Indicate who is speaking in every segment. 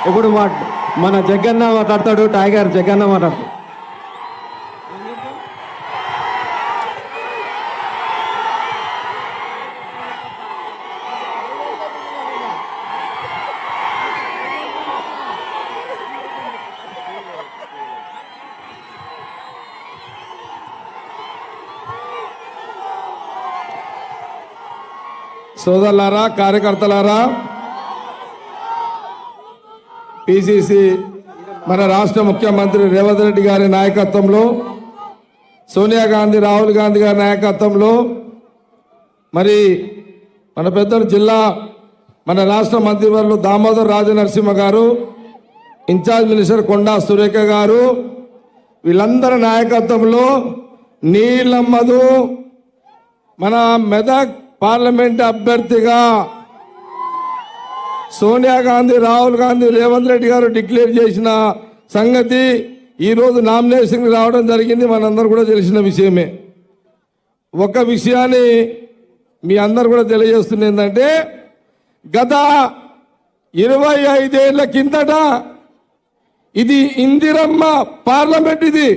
Speaker 1: ఇప్పుడు మన జగన్న మాట్లాడతాడు, టైగర్ జగన్న మాట్లాడతాడు.
Speaker 2: సోదరులారా, కార్యకర్తలారా, పిసిసి మన రాష్ట్ర ముఖ్యమంత్రి రేవంత్ రెడ్డి గారి నాయకత్వంలో, సోనియా గాంధీ, రాహుల్ గాంధీ గారి నాయకత్వంలో, మరి మన పెద్దలు జిల్లా మన రాష్ట్ర మంత్రివర్యులు దామోదర్ రాజనరసింహ గారు, ఇన్ఛార్జ్ మినిస్టర్ కొండా సురేఖ గారు, వీళ్ళందరి నాయకత్వంలో నీలమ్మదు మన మెదక్ పార్లమెంట్ అభ్యర్థిగా సోనియా గాంధీ, రాహుల్ గాంధీ, రేవంత్ రెడ్డి గారు డిక్లేర్ చేసిన సంగతి ఈరోజు నామినేషన్ రావడం జరిగింది. మనందరూ కూడా తెలిసిన విషయమే. ఒక విషయాన్ని మీ అందరు కూడా తెలియజేస్తుంది ఏంటంటే, గత 25 ఏళ్ల కిందట ఇది ఇందిరమ్మ పార్లమెంట్. ఇది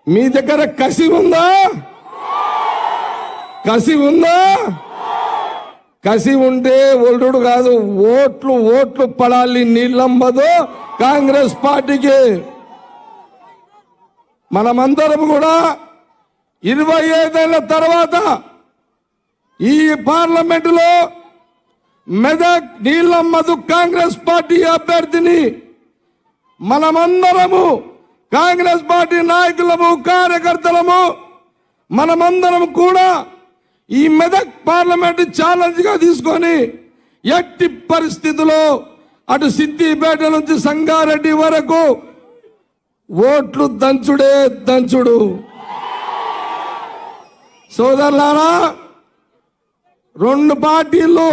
Speaker 2: మీ దగ్గర కసి ఉందా? కసి ఉందా? కసి ఉంటే ఒల్లుడు కాదు, ఓట్లు పడాలి. నీళ్ళమ్మదు కాంగ్రెస్ పార్టీకి. మనమందరం కూడా 25 ఏళ్ల తర్వాత ఈ పార్లమెంటులో మెదక్ నీళ్ళమ్మదు కాంగ్రెస్ పార్టీ అభ్యర్థిని మనమందరము, కాంగ్రెస్ పార్టీ నాయకులము, కార్యకర్తలము, మనమందరం కూడా ఈ మెదక్ పార్లమెంట్ ఛాలెంజ్ గా తీసుకొని ఎట్టి పరిస్థితుల్లో అటు సిద్దిపేట నుంచి సంగారెడ్డి వరకు ఓట్లు దంచుడే దంచుడు. సోదరులారా, 2 పార్టీలు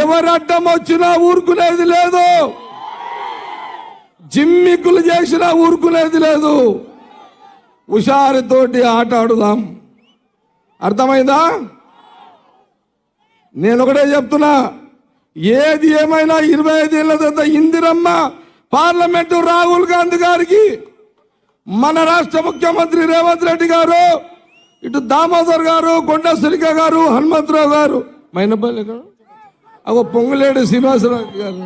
Speaker 2: ఎవరు అడ్డం వచ్చినా ఊరుకునేది లేదు, జిమ్మికులు చేసినా ఊరుకునేది లేదు. హుషారుతోటి ఆట ఆడుదాం. అర్థమైందా? నేను ఒకటే చెప్తున్నా, ఏది ఏమైనా 25 ఏళ్ల తర్వాత ఇందిరమ్మ పార్లమెంటు రాహుల్ గాంధీ గారికి, మన రాష్ట్ర ముఖ్యమంత్రి రేవంత్ రెడ్డి గారు, ఇటు దామోదర్ గారు, కొండ సురేఖ గారు, హనుమంతరావు గారు, మైనపల్లి గారు, అగో పొంగులేడు శ్రీనివాసరావు గారు,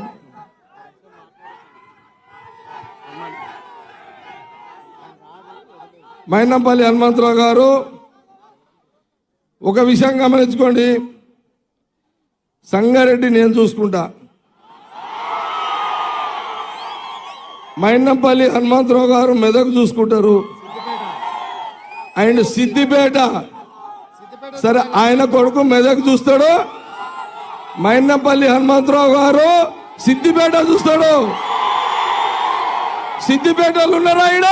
Speaker 2: మైనంపల్లి హనుమంతరావు గారు. ఒక విషయం గమనించుకోండి, సంగారెడ్డి నేను చూసుకుంటా, మైనంపల్లి హనుమంతరావు గారు మెదక్ చూసుకుంటారు, ఆయన సిద్దిపేట, సరే ఆయన కొడుకు మెదక్ చూస్తాడు, మైనంపల్లి హనుమంతరావు గారు సిద్దిపేట చూస్తాడు. సిద్దిపేటలు ఉన్నారా? ఆయన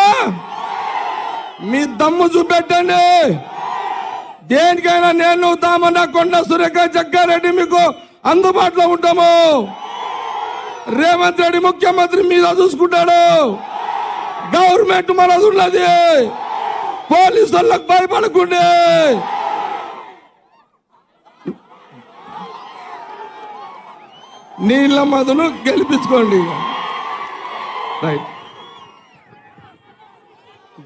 Speaker 2: మీ దమ్ము చూపెట్టండి. దేనికైనా నేను, తామన్న, కొండ సురేఖ, జగ్గారెడ్డి మీకు అందుబాటులో ఉంటాము. రేవంత్ రెడ్డి ముఖ్యమంత్రి మీద చూసుకుంటాడు. గవర్నమెంట్ మనది ఉన్నది. పోలీసు వాళ్ళకు భయపడకుండే. నీళ్ళ మధును గెలిపించుకోండి. రైట్.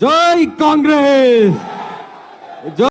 Speaker 1: జై కాంగ్రెస్.